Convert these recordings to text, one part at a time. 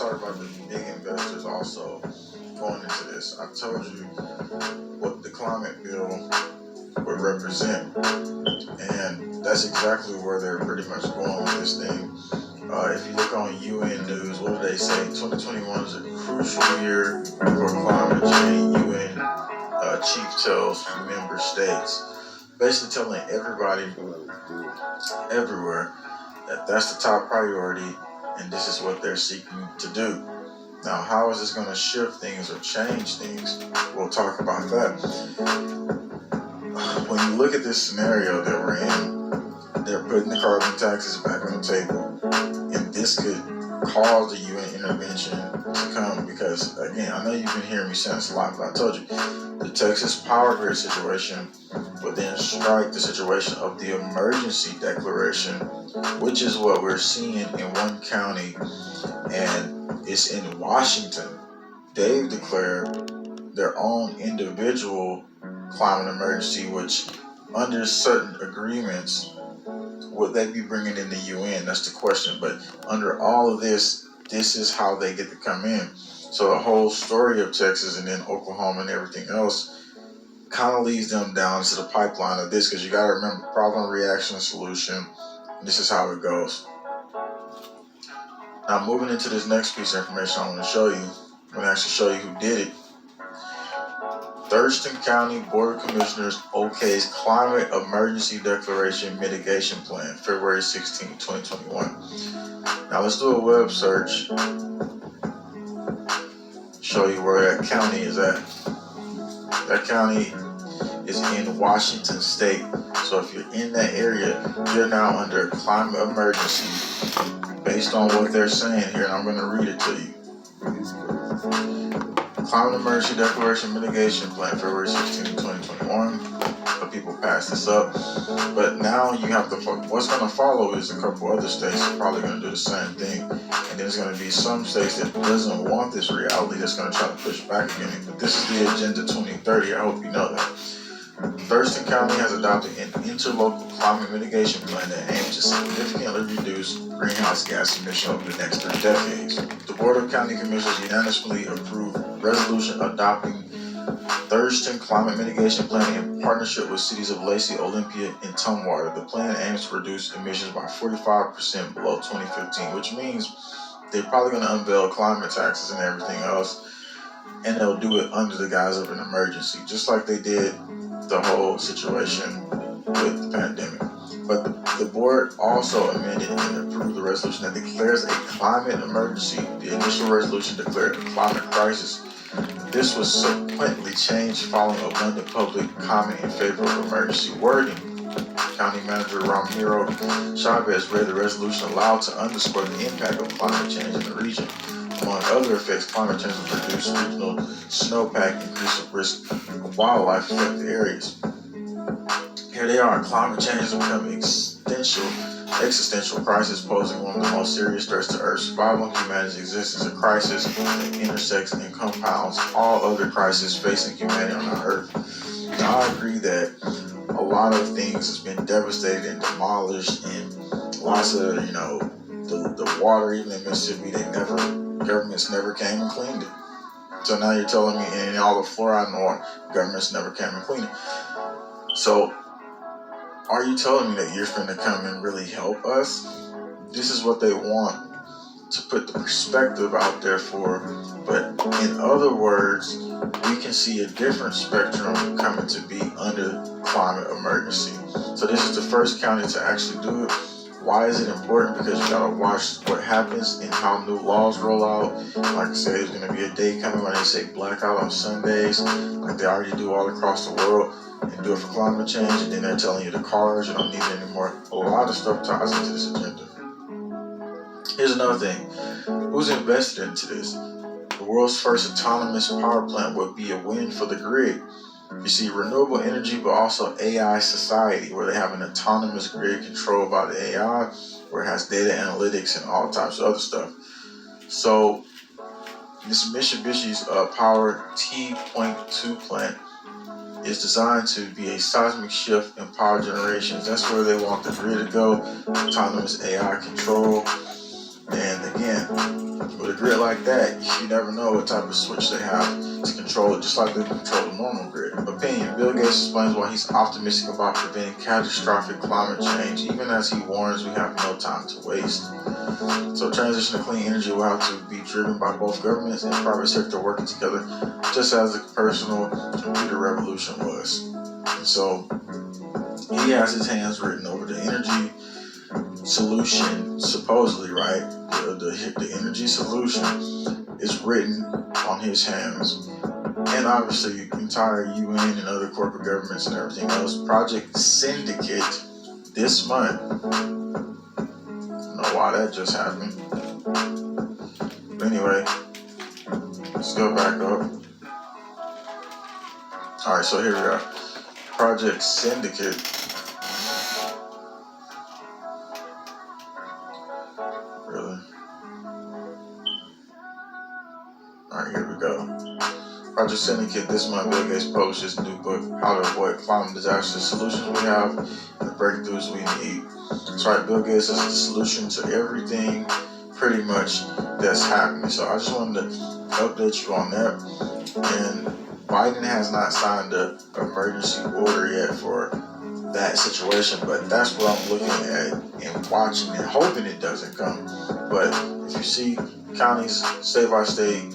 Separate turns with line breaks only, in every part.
talk about the big investors also going into this. I told you what the climate bill would represent, and that's exactly where they're pretty much going with this thing. If you look on UN News, what do they say? 2021 is a crucial year for climate change. UN chief tells member states, basically telling everybody everywhere that that's the top priority, and this is what they're seeking to do. Now, how is this going to shift things or change things? We'll talk about that. When you look at this scenario that we're in, they're putting the carbon taxes back on the table, and this could cause the UN intervention to come because, again, I know you've been hearing me say this a lot, but I told you, the Texas power grid situation would then strike the situation of the emergency declaration, which is what we're seeing in one county, and it's in Washington. They've declared their own individual climate emergency, which under certain agreements would they be bringing in the UN? That's the question. But under all of this, this is how they get to come in. So the whole story of Texas and then Oklahoma and everything else kind of leads them down to the pipeline of this, because you got to remember problem, reaction, solution. This is how it goes. Now, moving into this next piece of information I want to show you, I'm going to actually show you who did it. Thurston County Board of Commissioners okays Climate Emergency Declaration Mitigation Plan, February 16, 2021. Now, let's do a web search, show you where that county is at. That county is in Washington State. So if you're in that area, you're now under climate emergency based on what they're saying here, and I'm going to read it to you. Climate Emergency Declaration Mitigation Plan, February 16, 2021. The people passed this up. But now you have to, what's going to follow is a couple other states are probably going to do the same thing. And then there's going to be some states that doesn't want this reality that's going to try to push back against it. But this is the Agenda 2030. I hope you know that. Thurston County has adopted an interlocal climate mitigation plan that aims to significantly reduce greenhouse gas emissions over the next 3 decades. The Board of County Commissioners unanimously approved resolution adopting Thurston Climate Mitigation Plan in partnership with cities of Lacey, Olympia, and Tumwater. The plan aims to reduce emissions by 45% below 2015, which means they're probably going to unveil climate taxes and everything else, and they'll do it under the guise of an emergency, just like they did the whole situation with the pandemic. But the board also amended and approved the resolution that declares a climate emergency. The initial resolution declared a climate crisis. This was subsequently changed following abundant public comment in favor of emergency wording. County Manager Ramiro Chavez read the resolution aloud to underscore the impact of climate change in the region. Among other effects, climate change will reduce regional snowpack, increase the risk of wildlife affected areas. Here they are. Climate change has become an existential crisis, posing one of the most serious threats to Earth's survival and humanity's existence. A crisis that intersects and compounds all other crises facing humanity on our Earth. Now, I agree that a lot of things has been devastated and demolished, and lots of, the water, even in Mississippi, governments never came and cleaned it. So now you're telling me, and all the fluoride in the water, governments never came and cleaned it. So are you telling me that you're going to come and really help us? This is what they want to put the perspective out there for. But in other words, we can see a different spectrum coming to be under climate emergency. So this is the first county to actually do it. Why is it important? Because you gotta watch what happens and how new laws roll out. Like I said, there's gonna be a day coming when they say blackout on Sundays, like they already do all across the world, and do it for climate change. And then they're telling you the cars, you don't need it anymore. A lot of stuff ties into this agenda. Here's another thing. Who's invested into this? The world's first autonomous power plant would be a win for the grid. You see, renewable energy, but also AI society, where they have an autonomous grid controlled by the AI, where it has data analytics and all types of other stuff. So this Mitsubishi's Power T.2 plant is designed to be a seismic shift in power generations. That's where they want the grid to go, autonomous AI control. And again, With a grid like that, you never know what type of switch they have to control it, just like they control the normal grid. Opinion. Bill Gates explains why he's optimistic about preventing catastrophic climate change, even as he warns we have no time to waste. So transition to clean energy will have to be driven by both governments and private sector working together, just as the personal computer revolution was. And so he has his hands written over the energy solution, supposedly, right? The energy solution is written on his hands. And obviously, entire UN and other corporate governments and everything else. Project Syndicate this month. I don't know why that just happened. But anyway, let's go back up. Alright, so here we are. Project Syndicate. Really? Alright, here we go. Project Syndicate this month, Bill Gates published his new book, How to Avoid Climate Disaster, Solutions We Have and the Breakthroughs We Need. That's right, Bill Gates is the solution to everything pretty much that's happening. So I just wanted to update you on that. And Biden has not signed an emergency order yet for that situation, but that's what I'm looking at and watching and hoping it doesn't come. But if you see counties, state by state,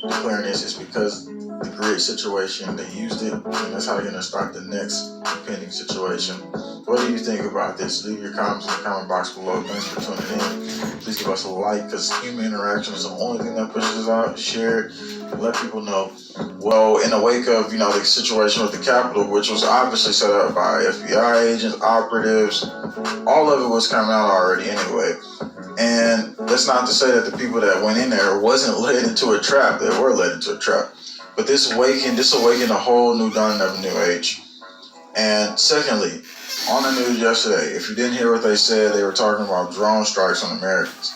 declaring this, it's because the grid situation, they used it, and that's how they're going to start the next impending situation. What do you think about this? Leave your comments in the comment box below. Thanks for tuning in. Please give us a like, because human interaction is the only thing that pushes us out. Share it and let people know. Well, in the wake of, the situation with the Capitol, which was obviously set up by FBI agents, operatives, all of it was coming out already anyway. And that's not to say that the people that went in there wasn't led into a trap. They were led into a trap. But this awakened a whole new dawning of a new age. And secondly, on the news yesterday, if you didn't hear what they said, they were talking about drone strikes on Americans.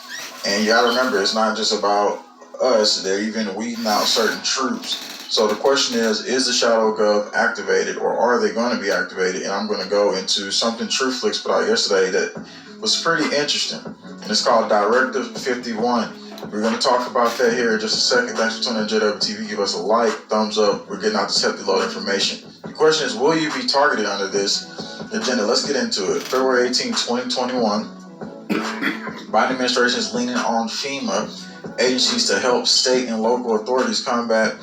And you gotta remember, it's not just about us. They're even weeding out certain troops. So the question is the Shadow Gov activated, or are they going to be activated? And I'm going to go into something TruthFlix put out yesterday that was pretty interesting. And it's called Directive 51. We're going to talk about that here in just a second. Thanks for tuning in to JW TV. Give us a like, thumbs up. We're getting out this hefty load of information. The question is, will you be targeted under this agenda? Let's get into it. February 18, 2021. Biden administration is leaning on FEMA agencies to help state and local authorities combat,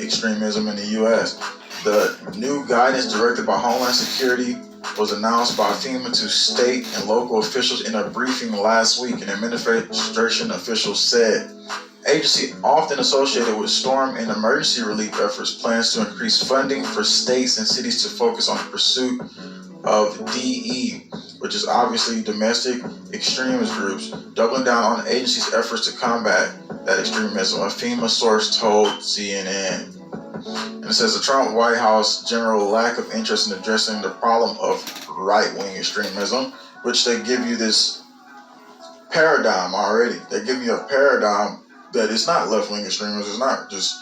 extremism in the U.S. The new guidance directed by Homeland Security was announced by FEMA to state and local officials in a briefing last week. An administration official said, agency often associated with storm and emergency relief efforts plans to increase funding for states and cities to focus on the pursuit of DE, which is obviously domestic extremist groups, doubling down on the agency's efforts to combat that extremism, a FEMA source told CNN. And it says the Trump White House general lack of interest in addressing the problem of right-wing extremism, which they give you this paradigm already. They give you a paradigm that it's not left-wing extremism. It's not just,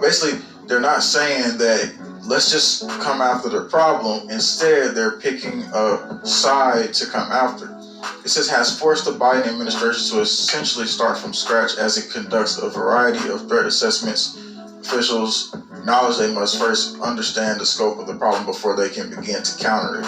basically they're not saying that let's just come after the problem. Instead, they're picking a side to come after. It says has forced the Biden administration to essentially start from scratch as it conducts a variety of threat assessments. Officials acknowledge they must first understand the scope of the problem before they can begin to counter it.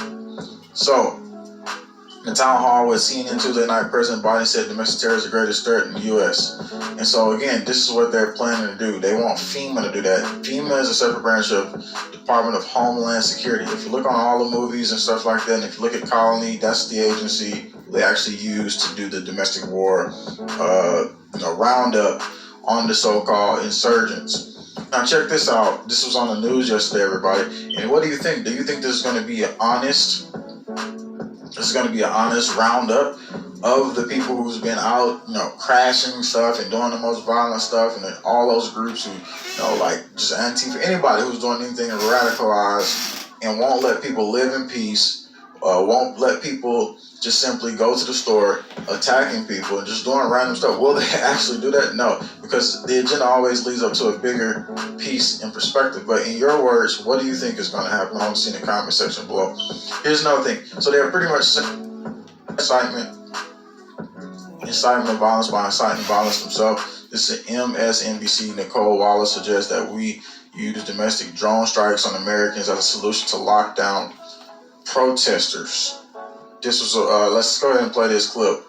So, in the town hall with CNN Tuesday night, President Biden said domestic terror is the greatest threat in the U.S. And so, again, this is what they're planning to do. They want FEMA to do that. FEMA is a separate branch of Department of Homeland Security. If you look on all the movies and stuff like that, and if you look at Colony, that's the agency they actually use to do the domestic war roundup on the so-called insurgents. Now check this out. This was on the news yesterday, everybody. And what do you think? Do you think this is going to be an honest roundup of the people who's been out, crashing stuff and doing the most violent stuff, and then all those groups who, just Antifa, anybody who's doing anything radicalized and won't let people live in peace, won't let people just simply go to the store, attacking people and just doing random stuff. Will they actually do that? No, because the agenda always leads up to a bigger piece and perspective. But in your words, what do you think is going to happen? I want to see in the comment section below. Here's another thing. So they're pretty much excitement incitement of violence by inciting violence himself. This is MSNBC. Nicole Wallace suggests that we use domestic drone strikes on Americans as a solution to lock down protesters. This was let's go ahead and play this clip.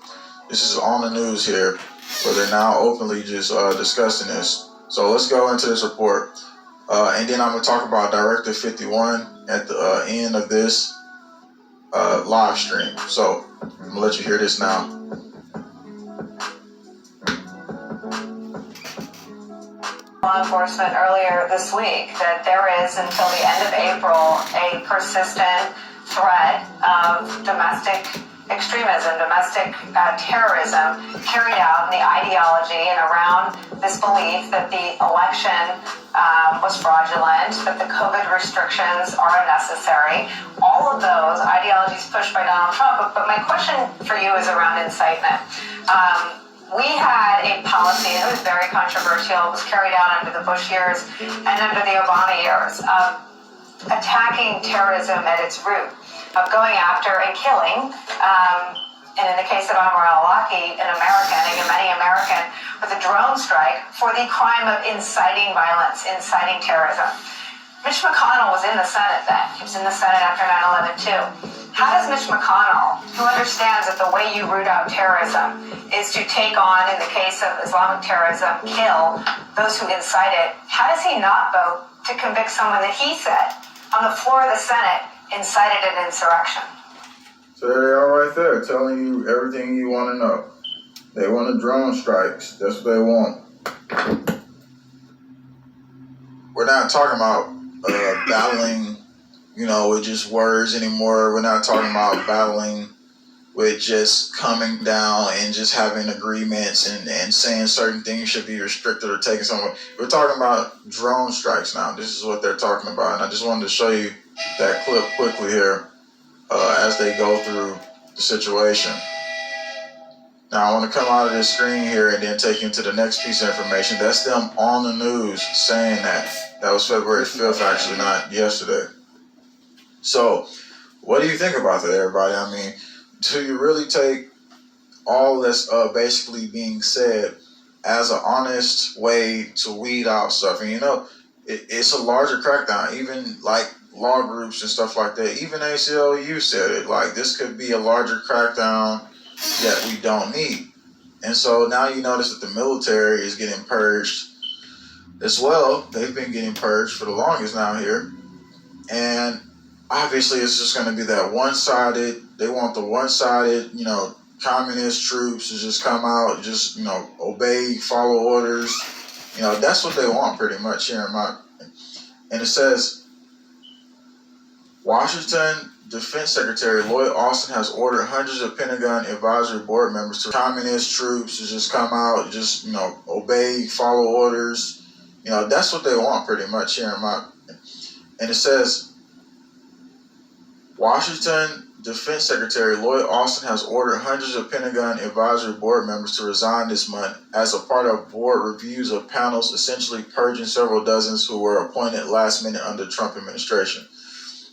This is on the news here, where they're now openly just discussing this. So let's go into this report, and then I'm going to talk about Directive 51 at the end of this live stream. So I'm going to let you hear this now.
Law enforcement earlier this week that there is until the end of April a persistent threat of domestic extremism, domestic terrorism carried out in the ideology and around this belief that the election was fraudulent, that the COVID restrictions are unnecessary. All of those ideologies pushed by Donald Trump. But my question for you is around incitement. We had a policy, and it was very controversial, it was carried out under the Bush years and under the Obama years, of attacking terrorism at its root, of going after and killing, and in the case of Amr al-Awlaki, an American, a Yemeni American, with a drone strike for the crime of inciting violence, inciting terrorism. Mitch McConnell was in the Senate then. He was in the Senate after 9/11 too. How does Mitch McConnell, who understands that the way you root out terrorism is to take on, in the case of Islamic terrorism, kill those who incite it, how does he not vote to convict someone that he said on the floor of the Senate incited an insurrection?
So there they are right there, telling you everything you want to know. They want the drone strikes. That's what they want. We're not talking about battling, with just words anymore. We're not talking about battling with just coming down and just having agreements and saying certain things should be restricted or taken somewhere. We're talking about drone strikes now. This is what they're talking about. And I just wanted to show you that clip quickly here as they go through the situation. Now, I want to come out of this screen here and then take you to the next piece of information. That's them on the news saying that. That was February 5th, actually, not yesterday. So, what do you think about that, everybody? I mean, do you really take all that's basically being said as an honest way to weed out stuff? And, it's a larger crackdown. Even, like, law groups and stuff like that. Even ACLU said it. Like, this could be a larger crackdown that we don't need. And so now you notice that the military is getting purged as well. They've been getting purged for the longest now here. And obviously it's just going to be that one-sided, they want the one-sided, communist troops to just come out, just, obey, follow orders. That's what they want pretty much here in my, and it says, Washington Defense Secretary Lloyd Austin has ordered hundreds of Pentagon advisory board members to communist troops to just come out, just, obey, follow orders. That's what they want pretty much here in my, and it says, Washington Defense Secretary Lloyd Austin has ordered hundreds of Pentagon advisory board members to resign this month as a part of board reviews of panels, essentially purging several dozens who were appointed last minute under the Trump administration.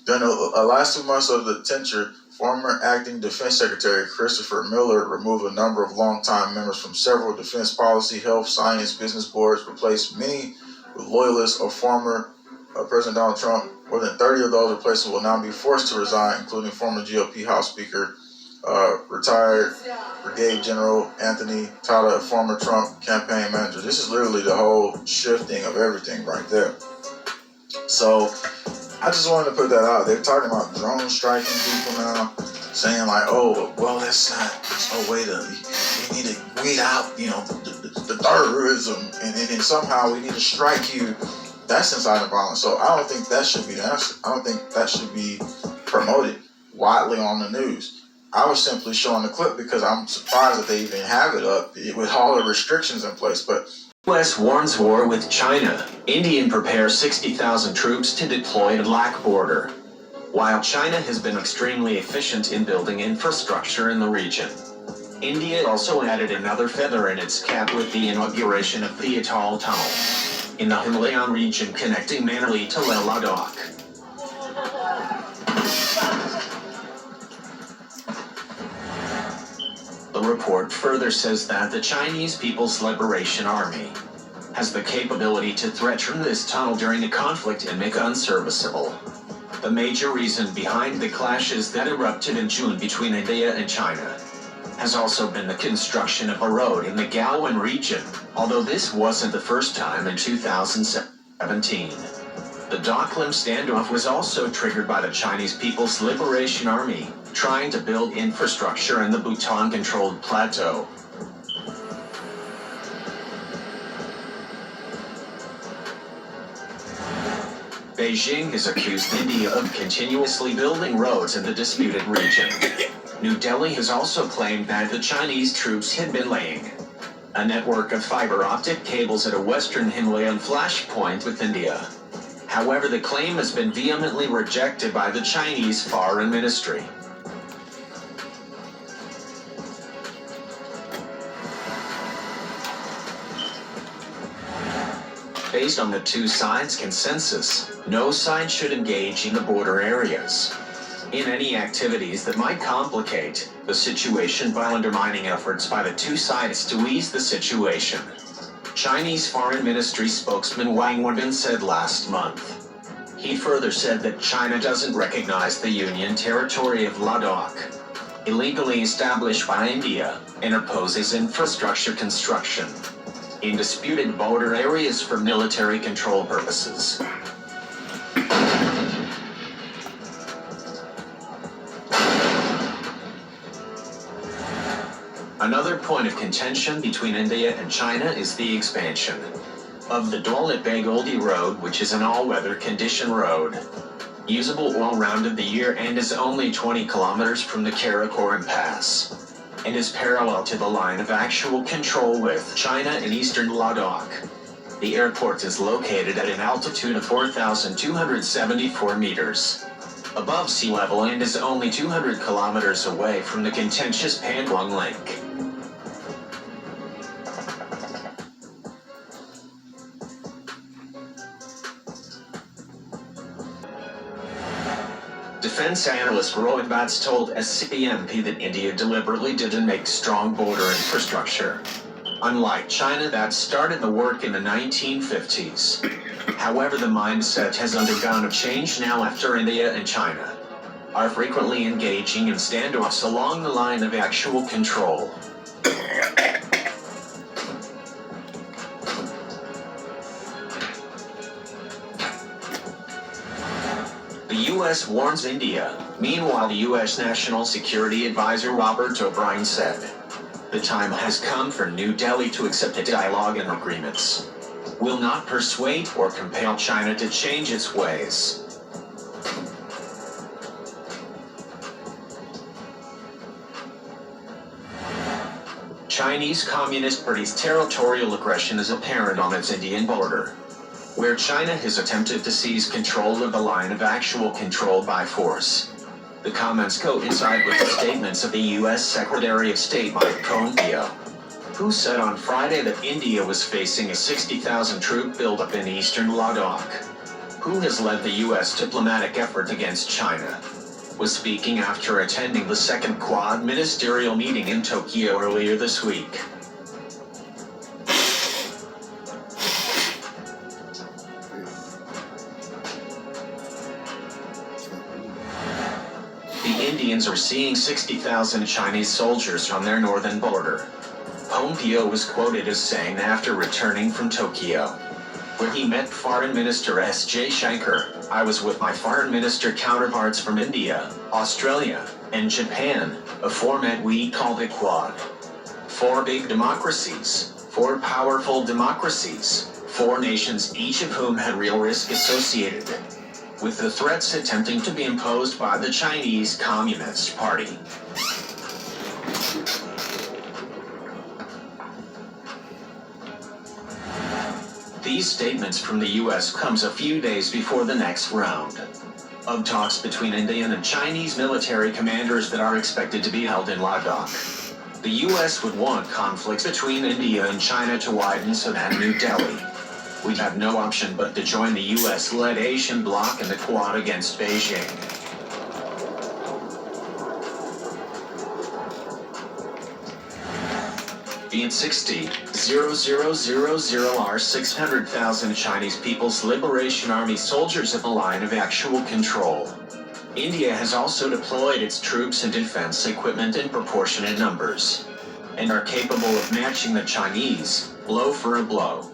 During the last 2 months of the tenure, former acting Defense Secretary Christopher Miller removed a number of longtime members from several defense policy, health, science, business boards, replaced many with loyalists of former President Donald Trump. More than 30 of those replacements will now be forced to resign, including former GOP House Speaker, retired Brigadier General Anthony Tyler, a former Trump campaign manager. This is literally the whole shifting of everything right there. So I just wanted to put that out. They're talking about drone striking people now, saying like, oh, well, that's no way to, we need to weed out, the terrorism, and then somehow we need to strike you. That's inciting violence. So I don't think that should be the answer. I don't think that should be promoted widely on the news. I was simply showing the clip because I'm surprised that they even have it up with all the restrictions in place. But
U.S. warns war with China. India prepares 60,000 troops to deploy at Black border. While China has been extremely efficient in building infrastructure in the region, India also added another feather in its cap with the inauguration of the Atal Tunnel in the Himalayan region connecting Manali to Leh Ladakh. The report further says that the Chinese People's Liberation Army has the capability to threaten this tunnel during a conflict and make it unserviceable. The major reason behind the clashes that erupted in June between India and China has also been the construction of a road in the Galwan region, although this wasn't the first time in 2017. The Doklam standoff was also triggered by the Chinese People's Liberation Army trying to build infrastructure in the Bhutan-controlled plateau. Beijing has accused India of continuously building roads in the disputed region. New Delhi has also claimed that the Chinese troops had been laying a network of fiber optic cables at a western Himalayan flashpoint with India. However, the claim has been vehemently rejected by the Chinese Foreign Ministry. Based on the two sides' consensus, no side should engage in the border areas in any activities that might complicate the situation by undermining efforts by the two sides to ease the situation. Chinese Foreign Ministry spokesman Wang Wenbin said last month. He further said that China doesn't recognize the Union territory of Ladakh, illegally established by India, and opposes infrastructure construction in disputed border areas for military control purposes. Another point of contention between India and China is the expansion of the Daulat-Begoldi Road, which is an all-weather condition road, usable all round of the year and is only 20 kilometers from the Karakoram Pass, and is parallel to the line of actual control with China in eastern Ladakh. The airport is located at an altitude of 4,274 meters above sea level and is only 200 kilometers away from the contentious Pangong Lake. Defense analyst Rohit Bats told SCMP that India deliberately didn't make strong border infrastructure, unlike China that started the work in the 1950s. However, the mindset has undergone a change now after India and China are frequently engaging in standoffs along the line of actual control. The U.S. warns India. Meanwhile, the U.S. National Security Advisor Robert O'Brien said, "The time has come for New Delhi to accept a dialogue and agreements. Will not persuade or compel China to change its ways." Chinese Communist Party's territorial aggression is apparent on its Indian border, where China has attempted to seize control of the line of actual control by force. The comments coincide with the statements of the U.S. Secretary of State Mike Pompeo, who said on Friday that India was facing a 60,000 troop buildup in eastern Ladakh. Who has led the U.S. diplomatic effort against China, was speaking after attending the second Quad ministerial meeting in Tokyo earlier this week. The Indians are seeing 60,000 Chinese soldiers on their northern border. Pompeo was quoted as saying after returning from Tokyo, where he met Foreign Minister S. Jaishankar, "I was with my foreign minister counterparts from India, Australia, and Japan, a format we call the Quad. 4 big democracies, 4 powerful democracies, 4 nations, each of whom had real risk associated with the threats attempting to be imposed by the Chinese Communist Party." These statements from the U.S. comes a few days before the next round of talks between Indian and Chinese military commanders that are expected to be held in Ladakh. The U.S. would want conflicts between India and China to widen so that New Delhi would have no option but to join the U.S.-led Asian bloc in the Quad against Beijing. Being 60,000 are 600,000 Chinese People's Liberation Army soldiers at the line of actual control. India has also deployed its troops and defense equipment in proportionate numbers, and are capable of matching the Chinese, blow for a blow.